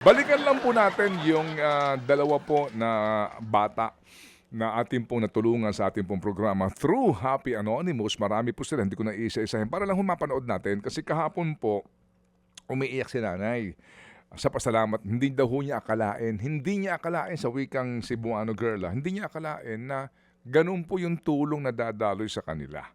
Balikan lang po natin yung dalawa po na bata na ating pong natulungan sa ating pong programa through Happy Anonymous. Marami po sila, hindi ko na isa-isahin. Para lang mapanood natin kasi kahapon po umiiyak si nanay sa pasalamat. Hindi daw niya akalain, hindi niya akalain sa wikang Cebuano girl, hindi niya akalain na ganun po yung tulong na dadaloy sa kanila.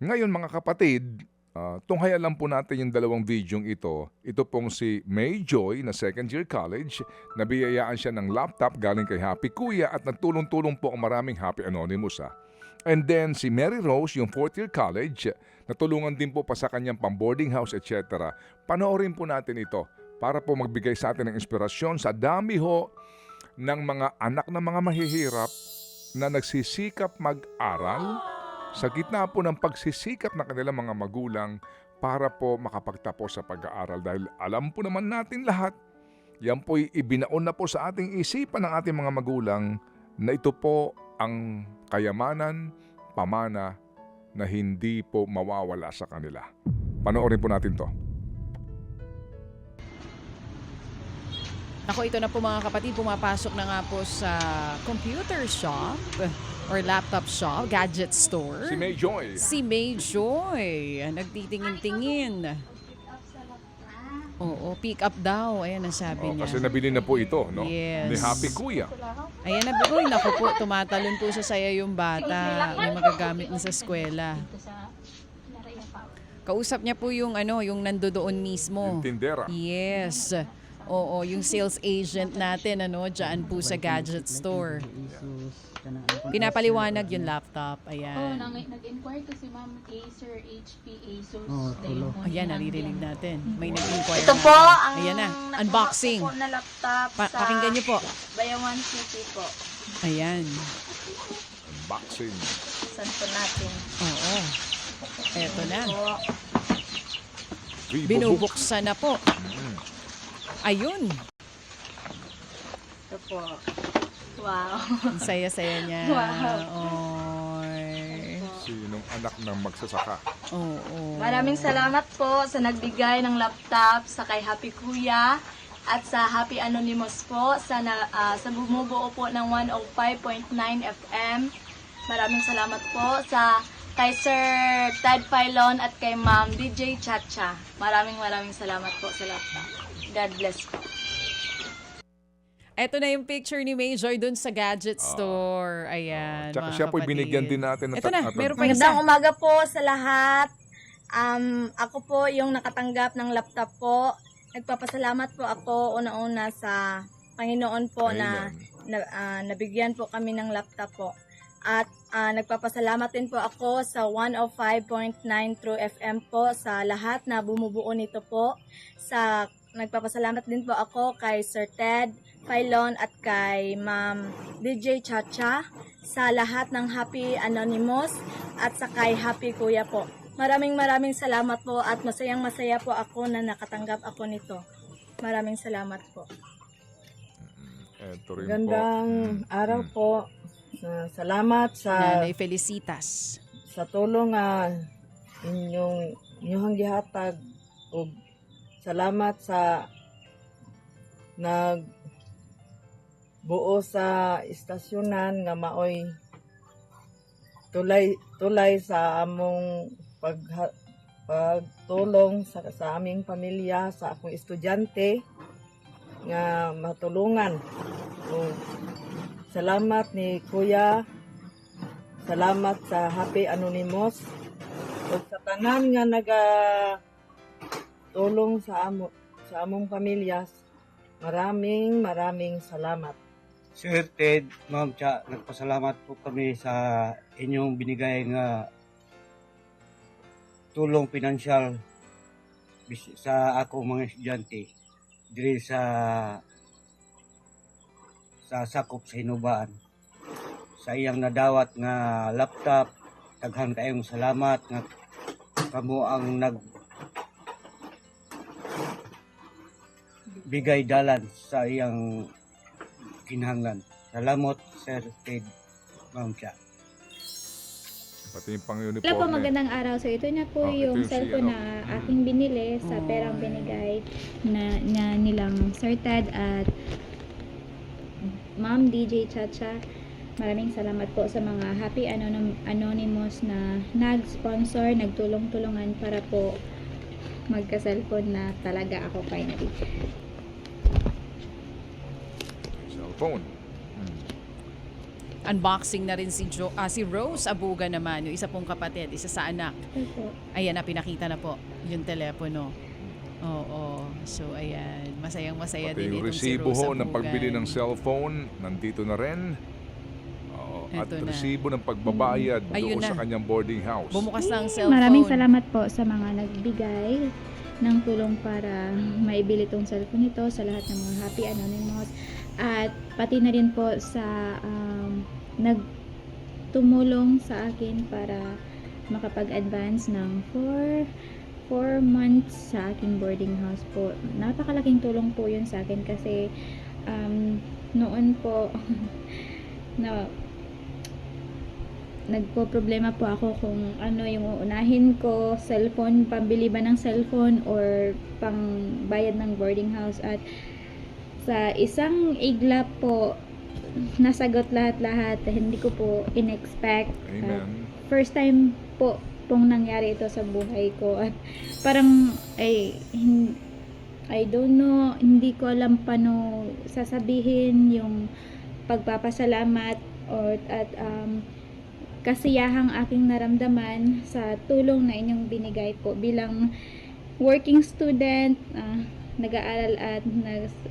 Ngayon mga kapatid, tunghayan lang po natin yung dalawang videong ito. Ito pong si May Joy na second year college. Nabiyayaan siya ng laptop galing kay Happy Kuya at nagtulong-tulong po ang maraming Happy Anonymous. And then si Mary Rose, yung fourth year college, natulungan din po pa sa kanyang pang-boarding house, etc. Panoorin po natin ito para po magbigay sa atin ng inspirasyon sa dami ho ng mga anak na mga mahihirap na nagsisikap mag-aral sa gitna po ng pagsisikap ng kanilang mga magulang para po makapagtapos sa pag-aaral. Dahil alam po naman natin lahat, yan po'y ibinaon na po sa ating isipan ng ating mga magulang na ito po ang kayamanan, pamana na hindi po mawawala sa kanila. Panoorin po natin to. Ako, ito na po mga kapatid, pumapasok na nga po sa computer shop or laptop shop, gadget store. Si May Joy. Si May Joy, nagtitingin-tingin. Oo, pick up daw. Ayan ang sabi niya. Kasi nabili na po ito, no? Yes. Ni Happy Kuya. Ayan na, uy, naku po, tumatalon po sa saya yung bata. May magagamit na sa eskwela. Kausap niya po yung yung nandoon mismo. Yung tindera. Yes. Oo, yung sales agent natin, dyan po sa gadget store. Pinapaliwanag yung laptop. Ayan. Nag-inquire kasi Ma'am Acer, HP, Asus, Ayan, naririnig natin. May nag-inquire Ito po natin. ang Ayan na, nakuha unboxing. ko po na laptop sa Pakinggan niyo po. Bayawan City po. Ayan. Unboxing. Saan po natin? Oo. Eto na. Po. Binubuksan na po. Ayun. Ito po. Wow. Ang saya-saya niya. Wow. Oy. Sinong anak ng magsasaka? Oo. Maraming salamat po sa nagbigay ng laptop sa kay Happy Kuya at sa Happy Anonymous po sa bumubuo po ng 105.9 FM. Maraming salamat po sa kay Sir Ted Filon at kay Ma'am DJ Chacha. Maraming salamat po sa laptop. God bless po. Eto na yung picture ni Major dun sa gadget store. Ayan, Tsaka mga siya po'y kapatid. binigyan din natin ng Eto na, meron pa Magandang isa. umaga po sa lahat. Ako po yung nakatanggap ng laptop po. Nagpapasalamat po ako una-una sa Panginoon po na nabigyan po kami ng laptop po. At nagpapasalamat din po ako sa 105.9 True FM po sa lahat na bumubuo nito po. Nagpapasalamat din po ako kay Sir Ted Filon at kay Ma'am DJ Chacha sa lahat ng Happy Anonymous at sa kay Happy Kuya po. Maraming salamat po at masayang-masaya po ako na nakatanggap ako nito. Maraming salamat po. Ito rin Gandang po. araw po. Salamat Nanay Felicitas. sa tulong inyong gihatag ug salamat sa nagbuo sa istasyonan nga maoy tulay sa among pagtulong sa aming pamilya, sa akong estudyante nga matulungan. Ug salamat ni Kuya, salamat sa Happy Anonymous ug sa tanan nga tulong sa among pamilya. Maraming salamat. Sir Ted, Ma'am Cha, nagpasalamat po kami sa inyong binigay nga tulong pinansyal sa ako mga estudyante diri sa sakop sa Hinubaan. Sa iyang nadawat nga laptop, daghan kayong salamat nga kamo ang bigay dalan sa iyang kinahanglan. Salamat, Sir Ted, Ma'am Cha. Pati yung pang-uniforme. Hello po, magandang araw. So ito na po Oh, ito yung yung si, cellphone ano, na aking binili sa perang binigay na nilang Sir Ted at Ma'am DJ Chacha. Maraming salamat po sa mga Happy Anonymous na nag-sponsor, nagtulong-tulungan para po magka-cellphone na talaga ako finally. Cellphone. Unboxing na rin si Rose Abuga naman, yung isa pong kapatid, isa sa anak. Ito. Ayan na, pinakita na po yung telepono. Oo. So, ayan. Masayang-masaya Pati din yung itong si resibo Rose ho ng Abugan. pagbili ng cellphone, nandito na rin. Oo, at Eto na. resibo ng pagbabayad Ayun doon na. sa kanyang boarding house. Bumukas na ang cellphone. Maraming salamat po sa mga nagbigay ng tulong para maibili tong cellphone nito, sa lahat ng mga Happy Anonymous, at pati na rin po sa nagtumulong sa akin para makapag-advance ng 4 months sa aking boarding house po. Napakalaking tulong po yun sa akin kasi noon po na nagpo-problema po ako kung ano yung uunahin ko, cellphone, pambili ba ng cellphone or pang bayad ng boarding house, at sa isang iglap po nasagot lahat-lahat. Hindi ko po in-expect. At Amen. first time po pong nangyari ito sa buhay ko, at parang I don't know, hindi ko alam paano sasabihin yung pagpapasalamat at kasiyahang aking naramdaman sa tulong na inyong binigay po bilang working student, nag-aaral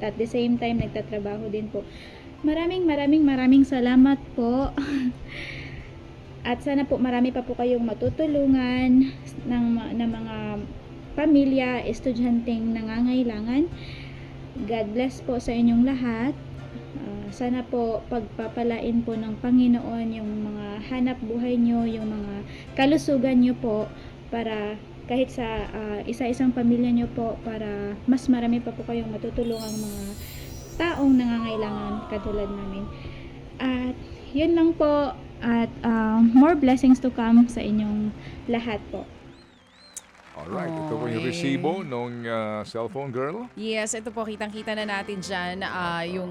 at the same time nagtatrabaho din po. Maraming salamat po. At sana po marami pa po kayong matutulungan ng mga pamilya, estudyanteng nangangailangan. God bless po sa inyong lahat. Sana po pagpapalain po ng Panginoon yung mga hanap buhay nyo, yung mga kalusugan nyo po, para kahit sa isa-isang pamilya nyo po, para mas marami pa po kayong matutulungang mga taong nangangailangan katulad namin. At yun lang po, at more blessings to come sa inyong lahat po. Alright, ito po yung resibo ng cellphone girl. Yes, ito po, kitang-kita na natin dyan yung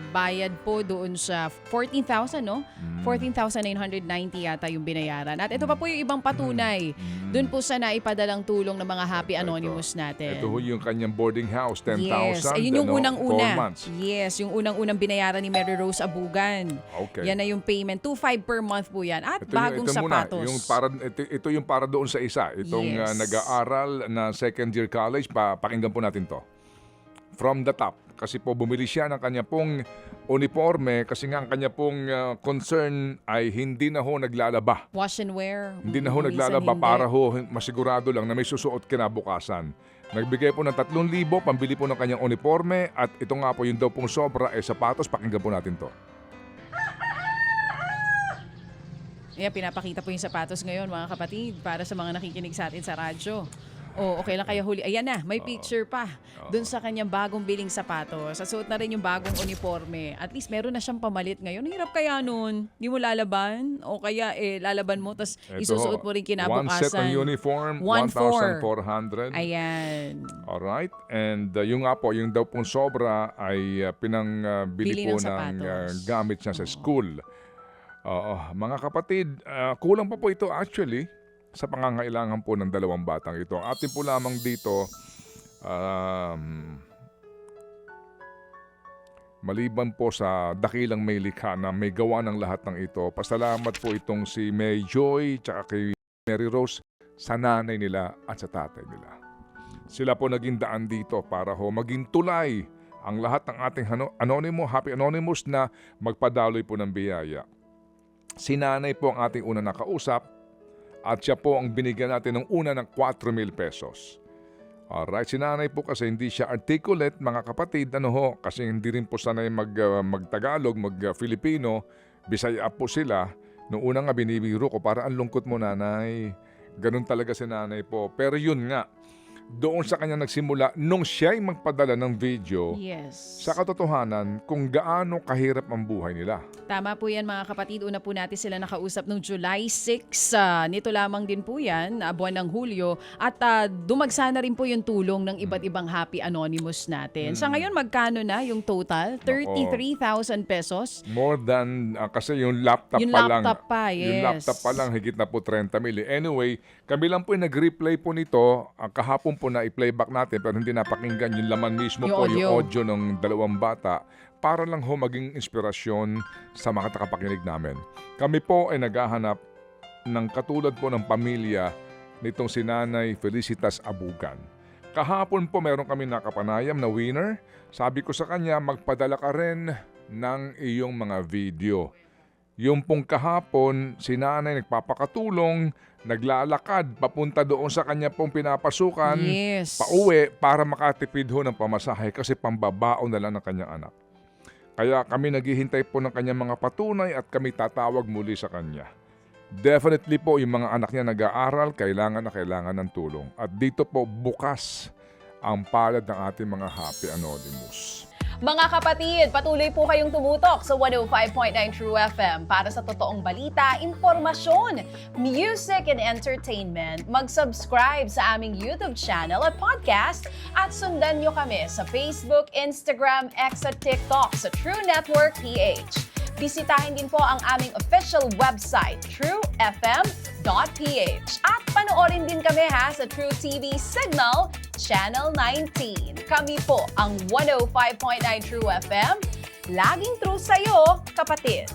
bayad po doon sa 14,000, no? 14,990 yata yung binayaran. At ito pa po yung ibang patunay doon po sa naipadalang tulong ng mga Happy Anonymous natin. Ito ho yung kanyang boarding house, 10,000. Yes, ayun yung ano, unang-una. 4 months. Yes, yung unang-unang binayaran ni Mary Rose Abugan. Okay. Yan na yung payment, 2,500 per month po yan. At Ito bagong ito sapatos. Muna, ito yung para doon sa isa. Itong Yes. nag-aaral na second year college, pakinggan po natin to. From the top. Kasi po bumili siya ng kanya pong uniforme kasi nga ang kanya pong concern ay hindi na ho naglalaba. Wash and wear. Hindi na ho Minsan naglalaba hindi. para ho masigurado lang na may susuot kinabukasan. Nagbigay po ng 3,000 pambili po ng kanyang uniforme, at ito nga po yung daw pong sobra sapatos. Pakinggan po natin to. Ayan, pinapakita po yung sapatos ngayon, mga kapatid, para sa mga nakikinig sa atin sa radyo. Oh, okay lang kayo huli. Ayan na, may picture pa doon sa kanyang bagong biling sapatos. Sasuot na rin yung bagong uniforme. At least meron na siyang pamalit ngayon. Hirap kaya nun? Hindi mo lalaban? O kaya lalaban mo, tapos isusuot mo rin One set kinabukasan. ng uniform, 1,400. 1,400. Ayan. Alright. And yung nga po, yung daw pong sobra ay pinangbili Bili po ng ng sapatos. gamit niya sa school. Mga kapatid, kulang pa po ito actually sa pangangailangan po ng dalawang batang ito. Atin po lamang dito, maliban po sa dakilang may likha na may gawa ng lahat ng ito, pasalamat po itong si May Joy tsaka kay Mary Rose sa nanay nila at sa tatay nila. Sila po naging daan dito para ho maging tulay ang lahat ng ating Happy Anonymous na magpadaloy po ng biyaya. Si nanay po ang ating una nakausap, at siya po ang binigyan natin ng una ng 4,000 pesos. Alright, si nanay po kasi hindi siya articulate, mga kapatid, kasi hindi rin po sanay mag-Tagalog, mag-Filipino, Bisaya po sila. Noong una nga binibiro ko, para ang lungkot mo nanay. Ganun talaga si nanay po. Pero yun nga, doon sa kanya nagsimula nung siya'y magpadala ng video Yes. sa katotohanan kung gaano kahirap ang buhay nila. Tama po yan mga kapatid. Una po natin sila nakausap noong July 6. Nito lamang din po yan, buwan ng Hulyo. At dumagsa na rin po yung tulong ng iba't ibang Happy Anonymous natin. Sa ngayon, magkano na yung total? 33,000 pesos. More than, kasi yung laptop Yung pa lang. laptop pa, yes. Yung laptop pa lang, higit na po 30 mil. Anyway, kami lang po yung nag-replay po nito. Kahapon po na i-playback natin pero hindi napakinggan yung laman mismo Yung po, audio. yung audio ng dalawang bata para lang ho maging inspirasyon sa mga takapakinig namin. Kami po ay naghahanap ng katulad po ng pamilya nitong si Nanay Felicitas Abugan. Kahapon po meron kami nakapanayam na winner. Sabi ko sa kanya, magpadala ka rin ng iyong mga video. Yung pong kahapon, si Nanay nagpapakatulong, naglalakad papunta doon sa kanya pong pinapasukan, Yes. pauwi para makatipid ho ng pamasahe kasi pambabaon na lang ng kanyang anak. Kaya kami naghihintay po ng kanyang mga patunay at kami tatawag muli sa kanya. Definitely po yung mga anak niya nag-aaral, kailangan na kailangan ng tulong. At dito po bukas ang palad ng ating mga Happy Anonymous. Mga kapatid, patuloy po kayong tumutok sa 105.9 True FM para sa totoong balita, impormasyon, music and entertainment. Mag-subscribe sa aming YouTube channel at podcast at sundan nyo kami sa Facebook, Instagram, X at TikTok sa True Network PH. Bisitahin din po ang aming official website, truefm.ph. At panoorin din kami sa True TV Signal, Channel 19. Kami po ang 105.9 True FM. Laging true sa'yo, kapatid.